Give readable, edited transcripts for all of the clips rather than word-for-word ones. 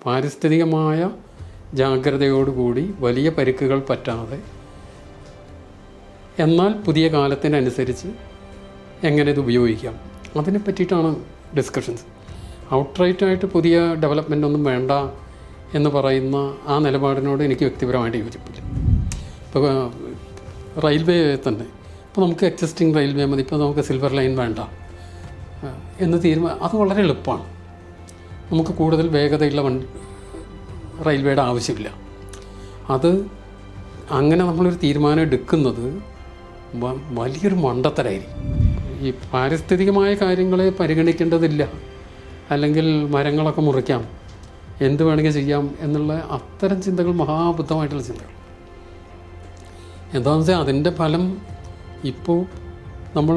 പാരിസ്ഥിതികമായ ജാഗ്രതയോടുകൂടി വലിയ പരിക്കുകൾ പറ്റാതെ എന്നാൽ പുതിയ കാലത്തിനനുസരിച്ച് എങ്ങനെ ഇത് ഉപയോഗിക്കാം അതിനെ പറ്റിയിട്ടാണ് ഡിസ്കഷൻസ്. ഔട്ട്റൈറ്റായിട്ട് പുതിയ ഡെവലപ്മെൻ്റ് ഒന്നും വേണ്ട എന്ന് പറയുന്ന ആ നിലപാടിനോട് എനിക്ക് വ്യക്തിപരമായിട്ട് യോജിപ്പില്ല. ഇപ്പോൾ റെയിൽവേ തന്നെ ഇപ്പോൾ നമുക്ക് എക്സിസ്റ്റിംഗ് റെയിൽവേ മതി, ഇപ്പോൾ നമുക്ക് സിൽവർ ലൈൻ വേണ്ട എന്ന് അത് വളരെ എളുപ്പമാണ്. നമുക്ക് കൂടുതൽ വേഗതയുള്ള റെയിൽവേയുടെ ആവശ്യമില്ല. അത് അങ്ങനെ നമ്മളൊരു തീരുമാനം എടുക്കുന്നത് വലിയൊരു മണ്ടത്തരായിരിക്കും. ഈ പാരിസ്ഥിതികമായ കാര്യങ്ങളെ പരിഗണിക്കേണ്ടതില്ല, അല്ലെങ്കിൽ മരങ്ങളൊക്കെ മുറിക്കാം, എന്ത് വേണമെങ്കിൽ ചെയ്യാം എന്നുള്ള അത്തരം ചിന്തകൾ മഹാബുദ്ധമായിട്ടുള്ള ചിന്തകൾ. എന്താണെന്ന് വെച്ചാൽ അതിൻ്റെ ഫലം ഇപ്പോൾ നമ്മൾ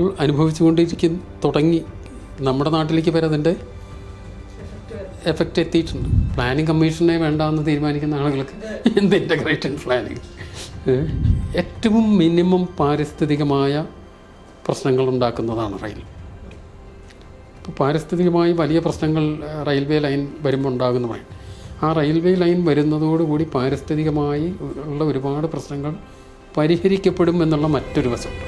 തുടങ്ങി. നമ്മുടെ നാട്ടിലേക്ക് വരെ അതിൻ്റെ എഫക്റ്റ് എത്തിയിട്ടുണ്ട്. പ്ലാനിങ് കമ്മീഷനെ വേണ്ടാന്ന് തീരുമാനിക്കുന്ന ആളുകൾക്ക് എന്ത് ഇൻ്റഗ്രേറ്റഡ് പ്ലാനിങ്. ഏറ്റവും മിനിമം പാരിസ്ഥിതികമായ പ്രശ്നങ്ങൾ ഉണ്ടാക്കുന്നതാണ് റെയിൽ. ഇപ്പോൾ പാരിസ്ഥിതികമായി വലിയ പ്രശ്നങ്ങൾ റെയിൽവേ ലൈൻ വരുമ്പോൾ ഉണ്ടാകുന്ന പറയും. ആ റെയിൽവേ ലൈൻ വരുന്നതോടുകൂടി പാരിസ്ഥിതികമായി ഉള്ള ഒരുപാട് പ്രശ്നങ്ങൾ പരിഹരിക്കപ്പെടും എന്നുള്ള മറ്റൊരു വശമുണ്ട്.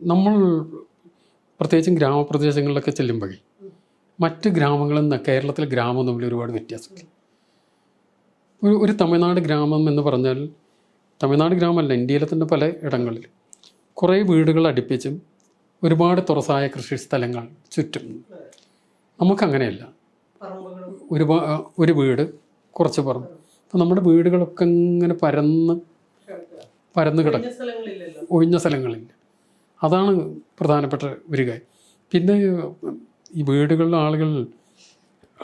നമ്മൾ പ്രത്യേകിച്ചും ഗ്രാമപ്രദേശങ്ങളിലൊക്കെ ചെല്ലുമ്പോഴേ മറ്റ് ഗ്രാമങ്ങളിൽ നിന്ന് കേരളത്തിലെ ഗ്രാമം തമ്മിൽ ഒരുപാട് വ്യത്യാസമുണ്ട്. ഒരു തമിഴ്നാട് ഗ്രാമം എന്ന് പറഞ്ഞാൽ, തമിഴ്നാട് ഗ്രാമമല്ല, ഇന്ത്യയിലെ തന്നെ പല ഇടങ്ങളിൽ കുറേ വീടുകൾ അടുപ്പിച്ചും ഒരുപാട് തുറസായ കൃഷി സ്ഥലങ്ങൾ ചുറ്റും. നമുക്കങ്ങനെയല്ല. ഒരു വീട്, കുറച്ച് പറമ്പ്. അപ്പോൾ നമ്മുടെ വീടുകളൊക്കെ ഇങ്ങനെ പരന്ന് കിടക്കും, ഒഴിഞ്ഞ സ്ഥലങ്ങളില്ല. അതാണ് പ്രധാനപ്പെട്ട ഒരു കാര്യം. പിന്നെ ഈ വീടുകളിലെ ആളുകൾ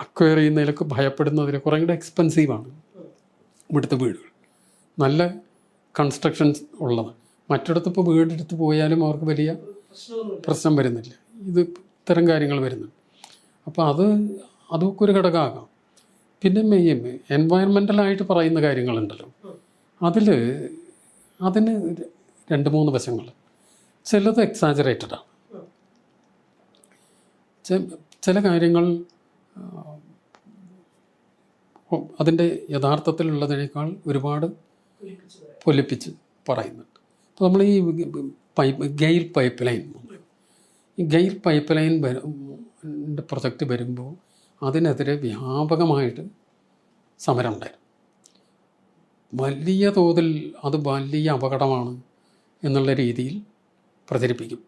അക്വയർ ചെയ്യുന്നതിലൊക്കെ ഭയപ്പെടുന്നതിൽ കുറേ കൂടെ എക്സ്പെൻസീവാണ് ഇവിടുത്തെ വീടുകൾ. നല്ല കൺസ്ട്രക്ഷൻസ് ഉള്ളത്. മറ്റിടത്തിപ്പോൾ വീടെടുത്ത് പോയാലും അവർക്ക് വലിയ പ്രശ്നം വരുന്നില്ല. ഇത് ഇത്തരം കാര്യങ്ങൾ വരുന്നുണ്ട്. അപ്പോൾ അതൊക്കെ ഒരു ഘടകമാകാം. പിന്നെ എൻവയൺമെൻ്റലായിട്ട് പറയുന്ന കാര്യങ്ങളുണ്ടല്ലോ, അതിന് 2-3 വശങ്ങൾ. ചിലത് എക്സാജറേറ്റഡാണ്. ചില കാര്യങ്ങൾ അതിൻ്റെ യഥാർത്ഥത്തിലുള്ളതിനേക്കാൾ ഒരുപാട് പൊലിപ്പിച്ച് പറയുന്നുണ്ട്. അപ്പോൾ നമ്മൾ ഈ ഗെയിൽ പൈപ്പ് ലൈൻ പ്രൊജക്റ്റ് വരുമ്പോൾ അതിനെതിരെ വ്യാപകമായിട്ട് സമരം ഉണ്ടായിരുന്നു. വലിയ തോതിൽ അത് വലിയ അപകടമാണ് എന്നുള്ള രീതിയിൽ പ്രചരിപ്പിക്കും.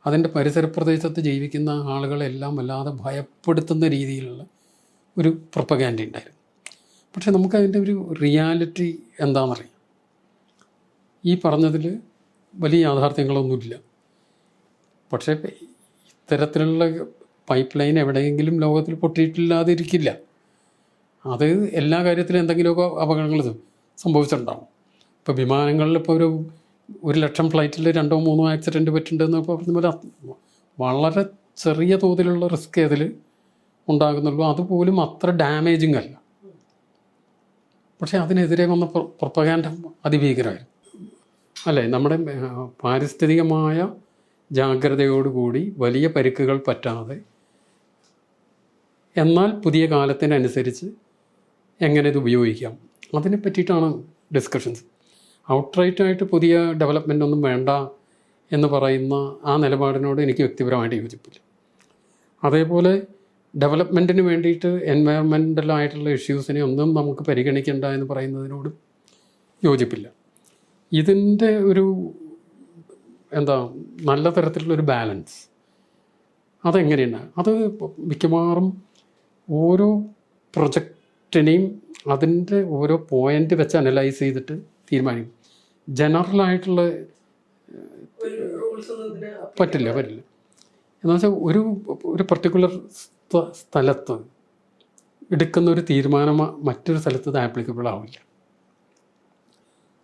അതിൻ്റെ പരിസര പ്രദേശത്ത് ജീവിക്കുന്ന ആളുകളെല്ലാം വല്ലാതെ ഭയപ്പെടുത്തുന്ന രീതിയിലുള്ള ഒരു പ്രൊപ്പഗാൻഡ ഉണ്ടായിരുന്നു. പക്ഷേ നമുക്കതിൻ്റെ ഒരു റിയാലിറ്റി എന്താണെന്നറിയാം. ഈ പറഞ്ഞതിൽ വലിയ യാഥാർത്ഥ്യങ്ങളൊന്നുമില്ല. പക്ഷേ ഇത്തരത്തിലുള്ള പൈപ്പ് ലൈൻ എവിടെയെങ്കിലും ലോകത്തിൽ പൊട്ടിയിട്ടില്ലാതിരിക്കില്ല. അത് എല്ലാ കാര്യത്തിലും എന്തെങ്കിലുമൊക്കെ അപകടങ്ങൾ സംഭവിച്ചിട്ടുണ്ടാവും. ഇപ്പോൾ വിമാനങ്ങളിൽ ഇപ്പോൾ 1,00,000 ഫ്ലൈറ്റിൽ 2-3 ആക്സിഡൻറ്റ് പറ്റുന്നുണ്ടെന്ന് പറഞ്ഞ പോലെ വളരെ ചെറിയ തോതിലുള്ള റിസ്ക് അതിൽ ഉണ്ടാകുന്നുള്ളൂ. അതുപോലും അത്ര ഡാമേജിങ് അല്ല. പക്ഷേ അതിനെതിരെ വന്ന പ്രൊപ്പഗാൻഡ അതിഭീകരമായിരുന്നു. അല്ലേ? നമ്മുടെ പാരിസ്ഥിതികമായ ജാഗ്രതയോടുകൂടി വലിയ പരിക്കുകൾ പറ്റാതെ എന്നാൽ പുതിയ കാലത്തിനനുസരിച്ച് എങ്ങനെ ഇത് ഉപയോഗിക്കാം അതിനെ പറ്റിയിട്ടാണ് ഡിസ്കഷൻസ്. ഔട്ട്റൈറ്റായിട്ട് പുതിയ ഡെവലപ്മെൻ്റ് ഒന്നും വേണ്ട എന്ന് പറയുന്ന ആ നിലപാടിനോട് എനിക്ക് വ്യക്തിപരമായിട്ട് യോജിപ്പില്ല. അതേപോലെ ഡെവലപ്മെൻറ്റിന് വേണ്ടിയിട്ട് എൻവയറമെൻ്റലായിട്ടുള്ള ഇഷ്യൂസിനെ ഒന്നും നമുക്ക് പരിഗണിക്കേണ്ട എന്ന് പറയുന്നതിനോടും യോജിപ്പില്ല. ഇതിൻ്റെ ഒരു നല്ല തരത്തിലുള്ളൊരു ബാലൻസ് അതെങ്ങനെയാണ്? അത് മിക്കവാറും ഓരോ പ്രൊജക്റ്റിനെയും അതിൻ്റെ ഓരോ പോയിൻ്റ് വെച്ച് അനലൈസ് ചെയ്തിട്ട് തീരുമാനിക്കും. ജനറലായിട്ടുള്ള പറ്റില്ല. എന്ന് വെച്ചാൽ ഒരു പർട്ടിക്കുലർ സ്ഥലത്ത് എടുക്കുന്ന ഒരു തീരുമാനം മറ്റൊരു സ്ഥലത്ത് ഇത് ആപ്ലിക്കബിൾ ആവില്ല.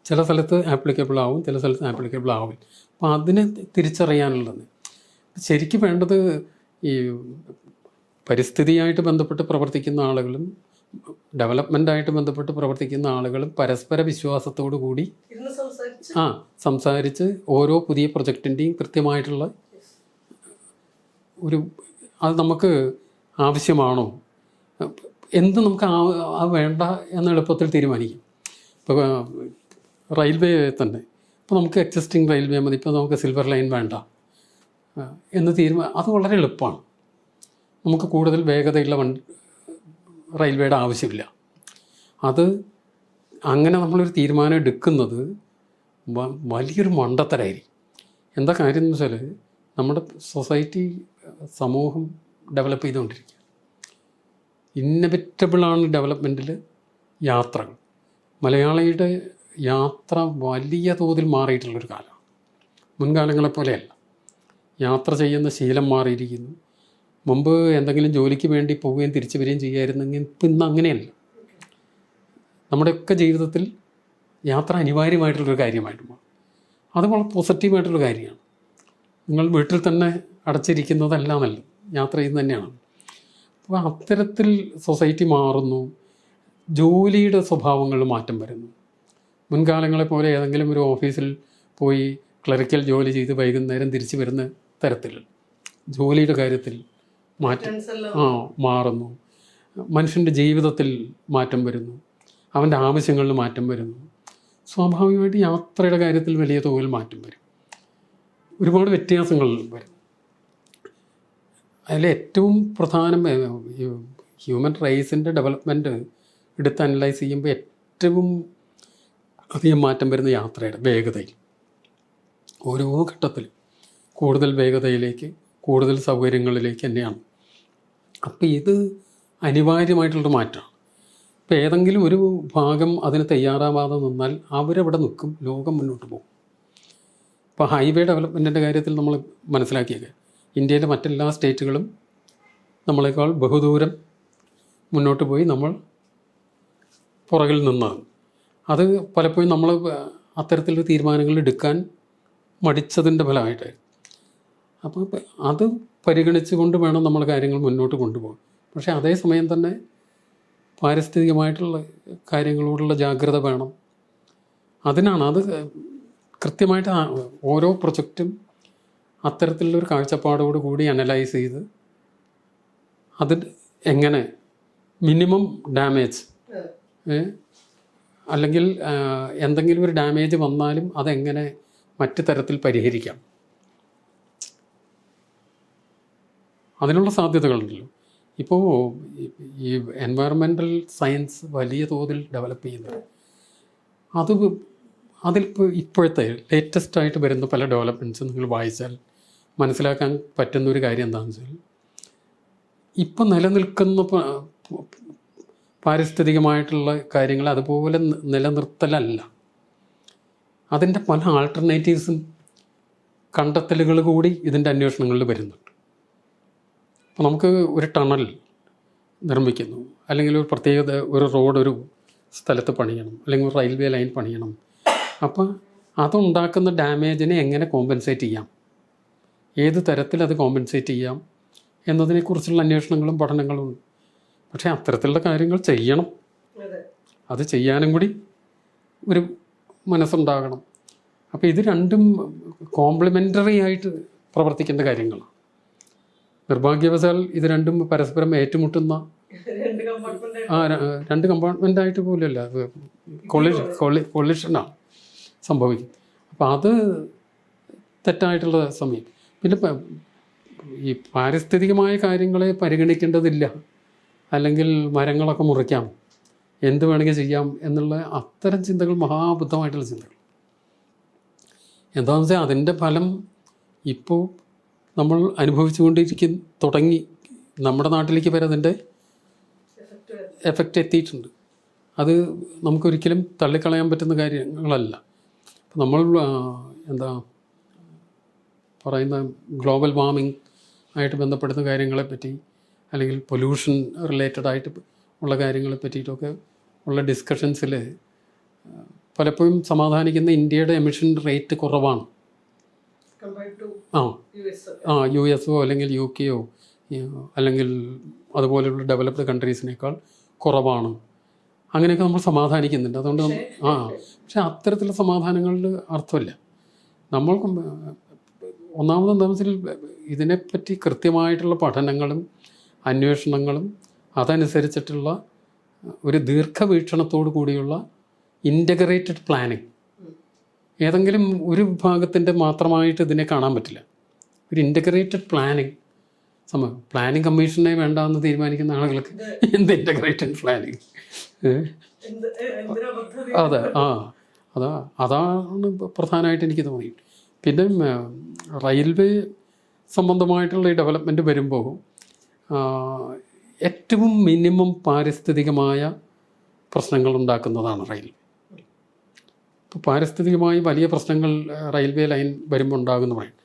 ചില സ്ഥലത്ത് ആപ്ലിക്കബിൾ ആവും, ചില സ്ഥലത്ത് ആപ്ലിക്കബിൾ ആവില്ല. അപ്പോൾ അതിനെ തിരിച്ചറിയാനുള്ളത് ശരിക്കും വേണ്ടത് ഈ പരിസ്ഥിതിയായിട്ട് ബന്ധപ്പെട്ട് പ്രവർത്തിക്കുന്ന ആളുകളും ഡെവലപ്മെൻറ്റായിട്ട് ബന്ധപ്പെട്ട് പ്രവർത്തിക്കുന്ന ആളുകൾ പരസ്പര വിശ്വാസത്തോടു കൂടി സംസാരിച്ച് ഓരോ പുതിയ പ്രൊജക്റ്റിൻ്റെയും കൃത്യമായിട്ടുള്ള ഒരു അത് നമുക്ക് ആവശ്യമാണോ, എന്ത് നമുക്ക് വേണ്ട എന്ന് എളുപ്പത്തിൽ തീരുമാനിക്കും. ഇപ്പോൾ റെയിൽവേ തന്നെ ഇപ്പോൾ നമുക്ക് എക്സിസ്റ്റിംഗ് റെയിൽവേ മതി, ഇപ്പോൾ നമുക്ക് സിൽവർ ലൈൻ വേണ്ട എന്ന് അത് വളരെ എളുപ്പമാണ്. നമുക്ക് കൂടുതൽ വേഗതയുള്ള റെയിൽവേയുടെ ആവശ്യമില്ല. അത് അങ്ങനെ നമ്മളൊരു തീരുമാനം എടുക്കുന്നത് വലിയൊരു മണ്ടത്തരായിരിക്കും. എന്താ കാര്യം എന്ന് വെച്ചാൽ നമ്മുടെ സൊസൈറ്റി, സമൂഹം ഡെവലപ്പ് ചെയ്തുകൊണ്ടിരിക്കുക. ഇന്നവിറ്റബിളാണ് ഡെവലപ്മെൻറ്റിൽ യാത്രകൾ. മലയാളിയുടെ യാത്ര വലിയ തോതിൽ മാറിയിട്ടുള്ളൊരു കാലമാണ്. മുൻകാലങ്ങളെപ്പോലെയല്ല. യാത്ര ചെയ്യുന്ന ശീലം മാറിയിരിക്കുന്നു. മുമ്പ് എന്തെങ്കിലും ജോലിക്ക് വേണ്ടി പോവുകയും തിരിച്ചു വരികയും ചെയ്യുമായിരുന്നെങ്കിൽ ഇന്ന് അങ്ങനെയല്ല. നമ്മുടെയൊക്കെ ജീവിതത്തിൽ യാത്ര അനിവാര്യമായിട്ടുള്ളൊരു കാര്യമായിട്ട് മാറും. അത് വളരെ പോസിറ്റീവായിട്ടുള്ള കാര്യമാണ്. നിങ്ങൾ വീട്ടിൽ തന്നെ അടച്ചിരിക്കുന്നതല്ല നല്ലത്, യാത്ര ചെയ്യുന്നത് തന്നെയാണ്. അപ്പോൾ അത്തരത്തിൽ സൊസൈറ്റി മാറുന്നു. ജോലിയുടെ സ്വഭാവങ്ങളിൽ മാറ്റം വരുന്നു. മുൻകാലങ്ങളെപ്പോലെ ഏതെങ്കിലും ഒരു ഓഫീസിൽ പോയി ക്ലറിക്കൽ ജോലി ചെയ്ത് വൈകുന്നേരം തിരിച്ചു വരുന്ന തരത്തിൽ ജോലിയുടെ കാര്യത്തിൽ മാറുന്നു. മനുഷ്യൻ്റെ ജീവിതത്തിൽ മാറ്റം വരുന്നു. അവൻ്റെ ആവശ്യങ്ങളിൽ മാറ്റം വരുന്നു. സ്വാഭാവികമായിട്ട് യാത്രയുടെ കാര്യത്തിൽ വലിയ തോതിൽ മാറ്റം വരും. ഒരുപാട് വ്യത്യാസങ്ങൾ വരും. അതിൽ ഏറ്റവും പ്രധാനം ഹ്യൂമൻ റേസിൻ്റെ ഡെവലപ്മെൻറ്റ് എടുത്ത് അനലൈസ് ചെയ്യുമ്പോൾ ഏറ്റവും അധികം മാറ്റം വരുന്ന യാത്രയുടെ വേഗതയിൽ. ഓരോ ഘട്ടത്തിൽ കൂടുതൽ വേഗതയിലേക്ക്, കൂടുതൽ സൗകര്യങ്ങളിലേക്ക് തന്നെയാണ്. അപ്പോൾ ഇത് അനിവാര്യമായിട്ടുള്ളൊരു മാറ്റമാണ്. ഇപ്പോൾ ഏതെങ്കിലും ഒരു ഭാഗം അതിന് തയ്യാറാവാതെ നിന്നാൽ അവരവിടെ നിൽക്കും, ലോകം മുന്നോട്ട് പോകും. ഇപ്പോൾ ഹൈവേ ഡെവലപ്മെൻറ്റിൻ്റെ കാര്യത്തിൽ നമ്മൾ മനസ്സിലാക്കിയത് ഇന്ത്യയിലെ മറ്റെല്ലാ സ്റ്റേറ്റുകളും നമ്മളെക്കാൾ ബഹുദൂരം മുന്നോട്ട് പോയി നമ്മൾ പുറകിൽ നിന്നാണ്. അത് പലപ്പോഴും നമ്മൾ അത്തരത്തിലുള്ള തീരുമാനങ്ങൾ എടുക്കാൻ മടിച്ചതിൻ്റെ ഫലമായിട്ടായിരുന്നു. അപ്പോൾ അത് പരിഗണിച്ചുകൊണ്ട് വേണം നമ്മൾ കാര്യങ്ങൾ മുന്നോട്ട് കൊണ്ടുപോകാൻ. പക്ഷേ അതേസമയം തന്നെ പാരിസ്ഥിതികമായിട്ടുള്ള കാര്യങ്ങളോടുള്ള ജാഗ്രത വേണം. അതിനാണ് അത് കൃത്യമായിട്ട് ഓരോ പ്രൊജക്റ്റും അത്തരത്തിലുള്ളൊരു കാഴ്ചപ്പാടോട് കൂടി അനലൈസ് ചെയ്ത് അത് എങ്ങനെ മിനിമം ഡാമേജ്, അല്ലെങ്കിൽ എന്തെങ്കിലും ഒരു ഡാമേജ് വന്നാലും അതെങ്ങനെ മറ്റു തരത്തിൽ പരിഹരിക്കാം, അതിനുള്ള സാധ്യതകളുണ്ടല്ലോ. ഇപ്പോൾ ഈ എൻവയറമെൻ്റൽ സയൻസ് വലിയ തോതിൽ ഡെവലപ്പ് ചെയ്യുന്നത് അതിലിപ്പോൾ ഇപ്പോഴത്തെ ലേറ്റസ്റ്റായിട്ട് വരുന്ന പല ഡെവലപ്മെൻറ്റ്സ് നിങ്ങൾ വായിച്ചാൽ മനസ്സിലാക്കാൻ പറ്റുന്നൊരു കാര്യം എന്താണെന്ന് വെച്ചാൽ, ഇപ്പം നിലനിൽക്കുന്ന പാരിസ്ഥിതികമായിട്ടുള്ള കാര്യങ്ങൾ അതുപോലെ നിലനിർത്തലല്ല, അതിൻ്റെ പല ആൾട്ടർനേറ്റീവ്സും കണ്ടെത്തലുകൾ കൂടി ഇതിൻ്റെ അന്വേഷണങ്ങളിൽ വരുന്നുണ്ട്. അപ്പോൾ നമുക്ക് ഒരു ടണൽ നിർമ്മിക്കുന്നു, അല്ലെങ്കിൽ ഒരു പ്രത്യേകത ഒരു റോഡ് ഒരു സ്ഥലത്ത് പണിയണം, അല്ലെങ്കിൽ ഒരു റെയിൽവേ ലൈൻ പണിയണം. അപ്പോൾ അതുണ്ടാക്കുന്ന ഡാമേജിനെ എങ്ങനെ കോമ്പൻസേറ്റ് ചെയ്യാം, ഏത് തരത്തിൽ അത് കോമ്പൻസേറ്റ് ചെയ്യാം എന്നതിനെക്കുറിച്ചുള്ള അന്വേഷണങ്ങളും പഠനങ്ങളും ഉണ്ട്. പക്ഷേ അത്തരത്തിലുള്ള കാര്യങ്ങൾ ചെയ്യണം, അത് ചെയ്യാനും കൂടി ഒരു മനസ്സുണ്ടാകണം. അപ്പോൾ ഇത് രണ്ടും കോംപ്ലിമെൻ്ററി ആയിട്ട് പ്രവർത്തിക്കേണ്ട കാര്യങ്ങളാണ്. നിർഭാഗ്യവശാൽ ഇത് രണ്ടും പരസ്പരം ഏറ്റുമുട്ടുന്ന രണ്ട് കമ്പാർട്ട്മെൻ്റായിട്ട് പോലുമല്ല, കൊളിഷനാണ് സംഭവിക്കും. അപ്പോൾ അത് തെറ്റായിട്ടുള്ള സമയം. പിന്നെ ഈ പാരിസ്ഥിതികമായ കാര്യങ്ങളെ പരിഗണിക്കേണ്ടതില്ല, അല്ലെങ്കിൽ മരങ്ങളൊക്കെ മുറിക്കാം, എന്ത് വേണമെങ്കിൽ ചെയ്യാം എന്നുള്ള അത്തരം ചിന്തകൾ മഹാബുദ്ധമായിട്ടുള്ള ചിന്തകൾ. എന്താണെന്ന് വെച്ചാൽ അതിൻ്റെ ഫലം ഇപ്പോൾ നമ്മൾ തുടങ്ങി നമ്മുടെ നാട്ടിലേക്ക് വരെ അതിൻ്റെ എഫക്റ്റ് എത്തിയിട്ടുണ്ട്. അത് നമുക്കൊരിക്കലും തള്ളിക്കളയാൻ പറ്റുന്ന കാര്യങ്ങളല്ല. ഇപ്പം നമ്മൾ എന്താ പറയുന്ന ഗ്ലോബൽ വാർമിംഗ് ആയിട്ട് ബന്ധപ്പെടുന്ന കാര്യങ്ങളെപ്പറ്റി, അല്ലെങ്കിൽ പൊല്യൂഷൻ റിലേറ്റഡ് ആയിട്ട് ഉള്ള കാര്യങ്ങളെ പറ്റിയിട്ടൊക്കെ ഉള്ള ഡിസ്കഷൻസിൽ പലപ്പോഴും സമാധാനിക്കുന്ന ഇന്ത്യയുടെ എമിഷൻ റേറ്റ് കുറവാണ്. US അല്ലെങ്കിൽ UK അല്ലെങ്കിൽ അതുപോലെയുള്ള ഡെവലപ്ഡ് കൺട്രീസിനേക്കാൾ കുറവാണ്, അങ്ങനെയൊക്കെ നമ്മൾ സമാധാനിക്കുന്നുണ്ട്. അതുകൊണ്ട് പക്ഷെ അത്തരത്തിലുള്ള സമാധാനങ്ങളിൽ അർത്ഥമില്ല. നമ്മൾക്ക് ഒന്നാമതെന്താണെന്ന് വെച്ചാൽ ഇതിനെപ്പറ്റി കൃത്യമായിട്ടുള്ള പഠനങ്ങളും അന്വേഷണങ്ങളും അതനുസരിച്ചിട്ടുള്ള ഒരു ദീർഘവീക്ഷണത്തോടു കൂടിയുള്ള ഇൻ്റഗ്രേറ്റഡ് പ്ലാനിങ്. ഏതെങ്കിലും ഒരു വിഭാഗത്തിൻ്റെ മാത്രമായിട്ട് ഇതിനെ കാണാൻ പറ്റില്ല. ഒരു ഇൻ്റഗ്രേറ്റഡ് പ്ലാനിങ് പ്ലാനിങ് കമ്മീഷനെ വേണ്ടാന്ന് തീരുമാനിക്കുന്ന ആളുകൾക്ക് എന്ത് ഇൻ്റഗ്രേറ്റഡ് പ്ലാനിങ്? അതെ, അതാണ് പ്രധാനമായിട്ട് എനിക്ക് തോന്നി. പിന്നെ റെയിൽവേ സംബന്ധമായിട്ടുള്ള ഈ ഡെവലപ്മെൻറ്റ് വരുമ്പോൾ ഏറ്റവും മിനിമം പാരിസ്ഥിതികമായ പ്രശ്നങ്ങൾ ഉണ്ടാക്കുന്നതാണ് റെയിൽവേ. ഇപ്പോൾ പാരിസ്ഥിതികമായി വലിയ പ്രശ്നങ്ങൾ റെയിൽവേ ലൈൻ വരുമ്പോൾ ഉണ്ടാകുന്ന പറയും.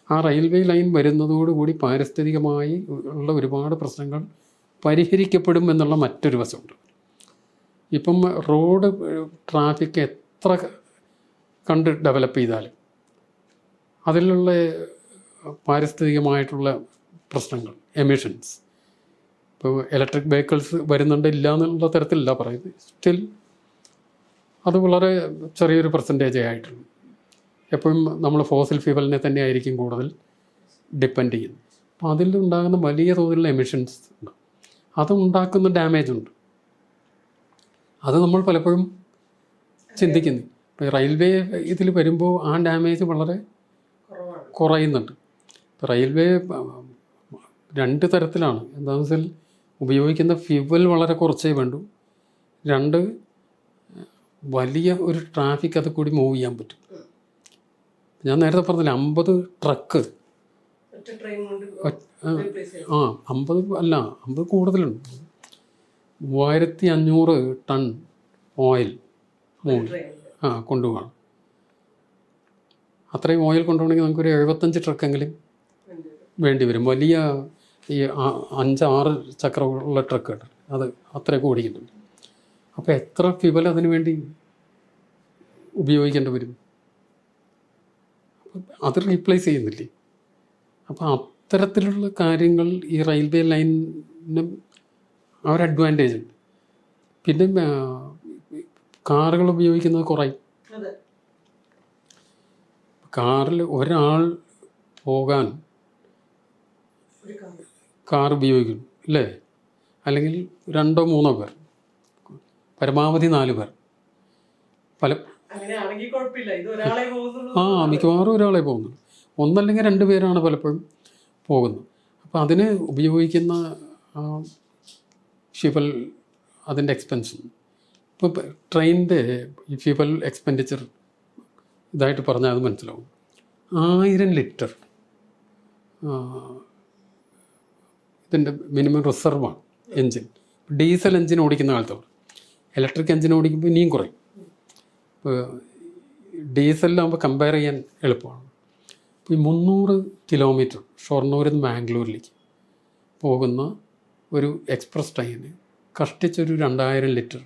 ആ റെയിൽവേ ലൈൻ വരുന്നതോടുകൂടി പാരിസ്ഥിതികമായി ഉള്ള ഒരുപാട് പ്രശ്നങ്ങൾ പരിഹരിക്കപ്പെടും എന്നുള്ള മറ്റൊരു വശമുണ്ട്. ഇപ്പം റോഡ് ട്രാഫിക് എത്ര കണ്ട് ഡെവലപ്പ് ചെയ്താലും അതിലുള്ള പാരിസ്ഥിതികമായിട്ടുള്ള പ്രശ്നങ്ങൾ, എമിഷൻസ്, ഇപ്പോൾ ഇലക്ട്രിക് വെഹിക്കിൾസ് വരുന്നുണ്ട് ഇല്ല എന്നുള്ള തരത്തിലല്ല പറയുന്നത്. സ്റ്റിൽ അത് വളരെ ചെറിയൊരു പെർസെൻറ്റേജേ ആയിട്ടുള്ളൂ. എപ്പോഴും നമ്മൾ ഫോസിൽ ഫ്യൂവലിനെ തന്നെ ആയിരിക്കും കൂടുതൽ ഡിപ്പെൻഡ് ചെയ്യുന്നത്. അപ്പോൾ അതിലുണ്ടാകുന്ന വലിയ തോതിലുള്ള എമിഷൻസ് ഉണ്ട്, അതുണ്ടാക്കുന്ന ഡാമേജ് ഉണ്ട്. അത് നമ്മൾ പലപ്പോഴും ചിന്തിക്കുന്നു. ഇപ്പോൾ റെയിൽവേ ഇതിൽ വരുമ്പോൾ ആ ഡാമേജ് വളരെ കുറയുന്നുണ്ട്. ഇപ്പോൾ റെയിൽവേ രണ്ട് തരത്തിലാണ്. എന്താണെന്ന് വെച്ചാൽ ഉപയോഗിക്കുന്ന ഫ്യൂവൽ വളരെ കുറച്ചേ വേണ്ടൂ. രണ്ട്, വലിയ ഒരു ട്രാഫിക് അത് കൂടി മൂവ് ചെയ്യാൻ പറ്റും. ഞാൻ നേരത്തെ പറഞ്ഞില്ല 50 ട്രക്ക് 50 അല്ല 50 കൂടുതലുണ്ട്. 3500 ടൺ ഓയിൽ കൊണ്ടുപോകണം. അത്രയും ഓയിൽ കൊണ്ടുപോകണമെങ്കിൽ നമുക്കൊരു 75 ട്രക്കെങ്കിലും വേണ്ടി വരും. വലിയ ഈ 5-6 ചക്രമുള്ള ട്രക്ക് അത് അത്രയൊക്കെ ഓടിക്കുന്നുണ്ട്. അപ്പോൾ എത്ര ഫ്യൂവൽ അതിന് വേണ്ടി ഉപയോഗിക്കേണ്ടി വരും? അത് റീപ്ലേസ് ചെയ്യുന്നില്ലേ? അപ്പോൾ അത്തരത്തിലുള്ള കാര്യങ്ങൾ ഈ റെയിൽവേ ലൈനിനും ആ ഒരു അഡ്വാൻറ്റേജ് ഉണ്ട്. പിന്നെ കാറുകൾ ഉപയോഗിക്കുന്നത് കുറയും. കാറിൽ ഒരാൾ പോകാൻ കാർ ഉപയോഗിക്കുന്നു അല്ലേ? അല്ലെങ്കിൽ 2-3 പേർ, പരമാവധി 4 പേർ. മിക്കവാറും ഒരാളെ പോകുന്നുള്ളൂ. ഒന്നല്ലെങ്കിൽ 2 പേരാണ് പലപ്പോഴും പോകുന്നത്. അപ്പോൾ അതിന് ഉപയോഗിക്കുന്ന ഫ്യൂവൽ, അതിൻ്റെ എക്സ്പെൻസ്. ഇപ്പോൾ ട്രെയിനിൻ്റെ ഈ ഫ്യൂവൽ എക്സ്പെൻഡിച്ചർ ഇതായിട്ട് പറഞ്ഞാൽ അത് മനസ്സിലാവും. 1000 ലിറ്റർ ഇതിൻ്റെ മിനിമം റിസർവാണ് എൻജിൻ. ഡീസൽ എൻജിൻ ഓടിക്കുന്ന കാലത്തോട് ഇലക്ട്രിക് എൻജിൻ ഓടിക്കുമ്പോൾ ഇനിയും കുറയും. ഇപ്പോൾ ഡീസലിലാകുമ്പോൾ കമ്പയർ ചെയ്യാൻ എളുപ്പമാണ്. ഇപ്പോൾ ഈ 300 കിലോമീറ്റർ ഷൊർണൂരിൽ നിന്ന് ബാംഗ്ലൂരിലേക്ക് പോകുന്ന ഒരു എക്സ്പ്രസ് ട്രെയിന് കഷ്ടിച്ചൊരു 2000 ലിറ്റർ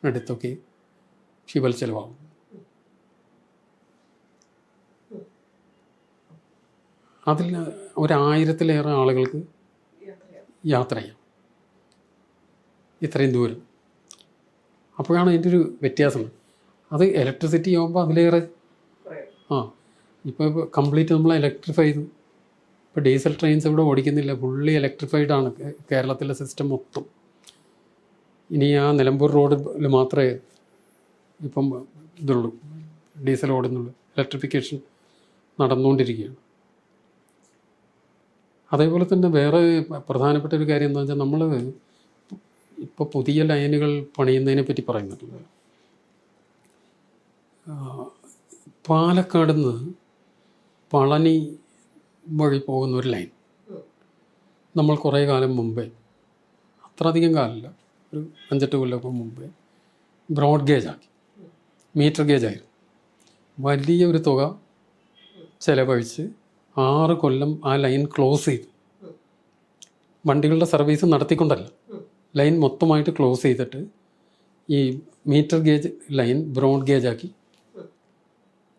അടുത്തൊക്കെ ഫ്യൂവൽ ചിലവാകും. അതിൽ 1000-ലേറെ ആളുകൾക്ക് യാത്ര ചെയ്യാം ഇത്രയും ദൂരം. അപ്പോഴാണ് അതിൻ്റെ ഒരു വ്യത്യാസം. അത് ഇലക്ട്രിസിറ്റി ആകുമ്പോൾ അതിലേറെ ഇപ്പോൾ കംപ്ലീറ്റ് നമ്മൾ ഇലക്ട്രിഫൈ ചെയ്തു. ഇപ്പോൾ ഡീസൽ ട്രെയിൻസ് ഇവിടെ ഓടിക്കുന്നില്ല, ഫുള്ളി ഇലക്ട്രിഫൈഡ് ആണ് കേരളത്തിലെ സിസ്റ്റം മൊത്തം. ഇനി ആ നിലമ്പൂർ റോഡിൽ മാത്രമേ ഇപ്പം ഇതുള്ളൂ, ഡീസൽ ഓടുന്നുള്ളൂ. ഇലക്ട്രിഫിക്കേഷൻ നടന്നുകൊണ്ടിരിക്കുകയാണ്. അതേപോലെ തന്നെ വേറെ പ്രധാനപ്പെട്ട ഒരു കാര്യം എന്താ വെച്ചാൽ, നമ്മൾ ഇപ്പോൾ പുതിയ ലൈനുകൾ പണിയുന്നതിനെ പറ്റി പറയുന്നുണ്ട്. പാലക്കാട് നിന്ന് പളനി വഴി പോകുന്ന ഒരു ലൈൻ നമ്മൾ കുറേ കാലം മുമ്പേ, അത്ര അധികം കാലമില്ല, ഒരു 5-8 കൊല്ലം മുമ്പേ ബ്രോഡ് ഗേജാക്കി. മീറ്റർ ഗേജായിരുന്നു. വലിയ ഒരു തുക ചിലവഴിച്ച് 6 കൊല്ലം ആ ലൈൻ ക്ലോസ് ചെയ്തു. വണ്ടികളുടെ സർവീസ് നടത്തിക്കൊണ്ടല്ല, ലൈൻ മൊത്തമായിട്ട് ക്ലോസ് ചെയ്തിട്ട് ഈ മീറ്റർ ഗേജ് ലൈൻ ബ്രോഡ് ഗേജാക്കി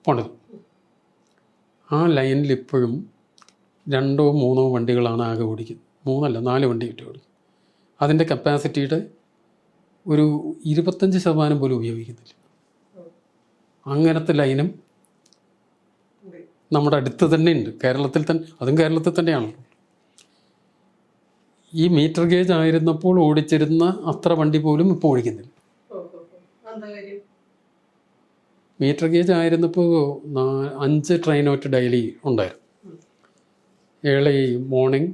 പണിതു. ആ ലൈനിൽ ഇപ്പോഴും 2-3 വണ്ടികളാണ് ആകെ ഓടിക്കുന്നത്. 3 അല്ല 4 വണ്ടി കിട്ടി ഓടിക്കും. അതിൻ്റെ കപ്പാസിറ്റിയുടെ ഒരു 25% പോലും ഉപയോഗിക്കുന്നില്ല. അങ്ങനത്തെ ലൈനും നമ്മുടെ അടുത്ത് തന്നെ ഉണ്ട്, കേരളത്തിൽ തന്നെ, അതും കേരളത്തിൽ തന്നെയാണ്. ഈ മീറ്റർ ഗേജ് ആയിരുന്നപ്പോൾ ഓടിച്ചിരുന്ന അത്ര വണ്ടി പോലും ഇപ്പോൾ ഓടിക്കുന്നില്ല. മീറ്റർ ഗേജ് ആയിരുന്നപ്പോൾ 5 ട്രെയിനോട്ട് ഡെയിലി ഉണ്ടായിരുന്നു. ഏർലി മോർണിംഗ്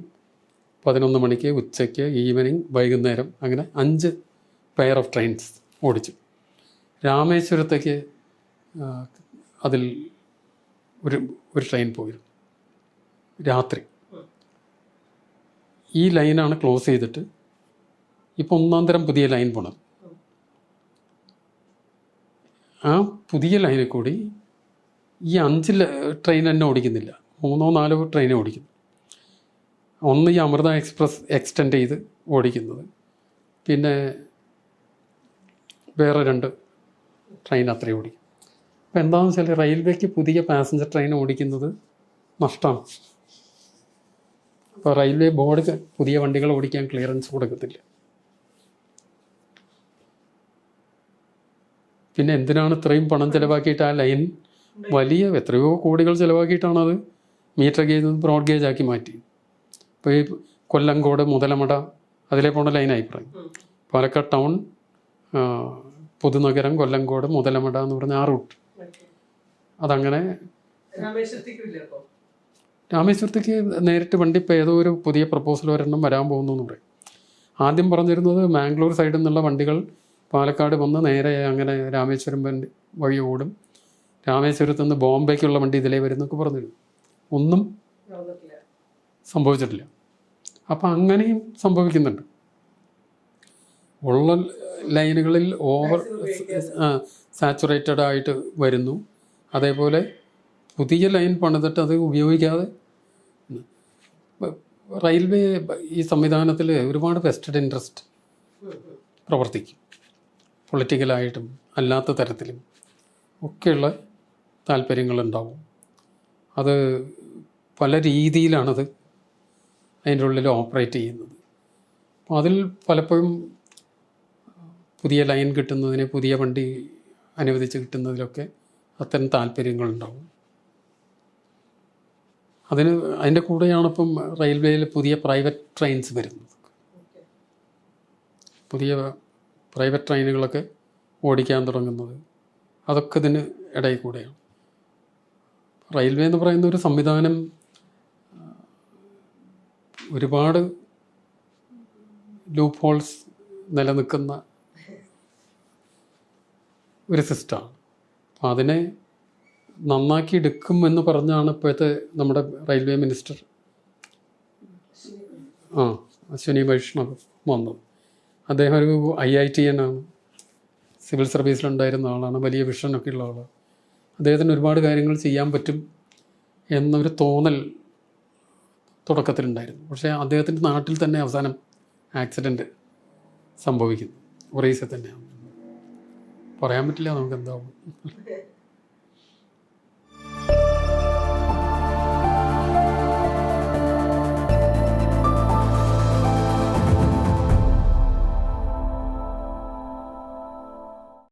11 മണിക്ക്, ഉച്ചയ്ക്ക്, ഈവനിങ്, വൈകുന്നേരം, അങ്ങനെ 5 പെയർ ഓഫ് ട്രെയിൻസ് ഓടിച്ചു. രാമേശ്വരത്തേക്ക് അതിൽ ഒരു ട്രെയിൻ പോയിരുന്നു രാത്രി. ഈ ലൈനാണ് ക്ലോസ് ചെയ്തിട്ട് ഇപ്പോൾ 1-ാം തരം പുതിയ ലൈൻ പോണത്. ആ പുതിയ ലൈനിൽ കൂടി ഈ 5 ട്രെയിൻ തന്നെ ഓടിക്കുന്നില്ല, 3-4 ട്രെയിനെ ഓടിക്കുന്നു. ഒന്ന് ഈ അമൃത എക്സ്പ്രസ് എക്സ്റ്റെൻഡ് ചെയ്ത് ഓടിക്കുന്നത്, പിന്നെ വേറെ 2 ട്രെയിൻ അത്രയും ഓടിക്കും. അപ്പോൾ എന്താണെന്ന് വെച്ചാൽ റെയിൽവേക്ക് പുതിയ പാസഞ്ചർ ട്രെയിൻ ഓടിക്കുന്നത് നഷ്ടമാണ്. അപ്പോൾ റെയിൽവേ ബോർഡ് പുതിയ വണ്ടികൾ ഓടിക്കാൻ ക്ലിയറൻസ് കൊടുക്കത്തില്ല. പിന്നെ എന്തിനാണ് ഇത്രയും പണം ചിലവാക്കിയിട്ട് ആ ലൈൻ, വലിയ എത്രയോ കോടികൾ ചിലവാക്കിയിട്ടാണ് അത് മീറ്റർ ഗേജ് ബ്രോഡ് ഗേജ് ആക്കി മാറ്റി. ഇപ്പോൾ ഈ കൊല്ലങ്കോട്, മുതലമട അതിലേ പോണ ലൈനായി പറയും. പാലക്കാട് ടൗൺ, പുതുനഗരം, കൊല്ലങ്കോട്, മുതലമട എന്ന് പറഞ്ഞ ആ റൂട്ട്. അതങ്ങനെ രാമേശ്വരത്തേക്ക് നേരിട്ട് വണ്ടി ഇപ്പോൾ ഏതോ ഒരു പുതിയ പ്രപ്പോസൽ ഒരെണ്ണം വരാൻ പോകുന്നു എന്ന് പറയും. ആദ്യം പറഞ്ഞിരുന്നത് മാംഗ്ലൂർ സൈഡിൽ നിന്നുള്ള വണ്ടികൾ പാലക്കാട് വന്ന് നേരെ അങ്ങനെ രാമേശ്വരം വഴി ഓടും, രാമേശ്വരത്ത് നിന്ന് ബോംബെക്കുള്ള വണ്ടി ഇതിലേ വരുന്നൊക്കെ പറഞ്ഞിരുന്നു. ഒന്നും സംഭവിച്ചിട്ടില്ല. അപ്പം അങ്ങനെയും സംഭവിക്കുന്നുണ്ട്. ഉള്ള ലൈനുകളിൽ ഓവർ സാച്ചുറേറ്റഡ് ആയിട്ട് വരുന്നു. അതേപോലെ പുതിയ ലൈൻ പണിതിട്ട് അത് ഉപയോഗിക്കാതെ. റെയിൽവേ ഈ സംവിധാനത്തിൽ ഒരുപാട് വെസ്റ്റഡ് ഇൻട്രസ്റ്റ് പ്രവർത്തിക്കും. പൊളിറ്റിക്കലായിട്ടും അല്ലാത്ത തരത്തിലും ഒക്കെയുള്ള താല്പര്യങ്ങളുണ്ടാവും. അത് പല രീതിയിലാണത് അതിൻ്റെ ഉള്ളിൽ ഓപ്പറേറ്റ് ചെയ്യുന്നത്. അപ്പോൾ അതിൽ പലപ്പോഴും പുതിയ ലൈൻ കിട്ടുന്നതിന്, പുതിയ വണ്ടി അനുവദിച്ച് കിട്ടുന്നതിലൊക്കെ അത്തരം താല്പര്യങ്ങളുണ്ടാവും. അതിൻ്റെ കൂടെയാണ് ഇപ്പം റെയിൽവേയിൽ പുതിയ പ്രൈവറ്റ് ട്രെയിൻസ് വരുന്നത്. പുതിയ പ്രൈവറ്റ് ട്രെയിനുകളൊക്കെ ഓടിക്കാൻ തുടങ്ങുന്നത്, അതൊക്കെ ഇതിന് ഇടയിൽ കൂടെയാണ്. റെയിൽവേ എന്ന് പറയുന്ന ഒരു സംവിധാനം ഒരുപാട് ലൂപ്പ് ഹോൾസ് നിലനിൽക്കുന്ന ഒരു സിസ്റ്റമാണ്. അപ്പോൾ അതിനെ നന്നാക്കി എടുക്കും എന്ന് പറഞ്ഞാണ് ഇപ്പോഴത്തെ നമ്മുടെ റെയിൽവേ മിനിസ്റ്റർ അശ്വിനി വൈഷ്ണവ് വന്നത്. അദ്ദേഹം ഒരു IITN ആണ്, സിവിൽ സർവീസിലുണ്ടായിരുന്ന ആളാണ്, വലിയ വിഷനൊക്കെ ഉള്ള ആളാണ്. അദ്ദേഹത്തിന് ഒരുപാട് കാര്യങ്ങൾ ചെയ്യാൻ പറ്റും എന്നൊരു തോന്നൽ തുടക്കത്തിലുണ്ടായിരുന്നു. പക്ഷേ അദ്ദേഹത്തിൻ്റെ നാട്ടിൽ തന്നെ അവസാനം ആക്സിഡൻറ്റ് സംഭവിക്കുന്നു. ഒറീസയിൽ തന്നെയാണ്. പറയാൻ പറ്റില്ല നമുക്ക് എന്താവും.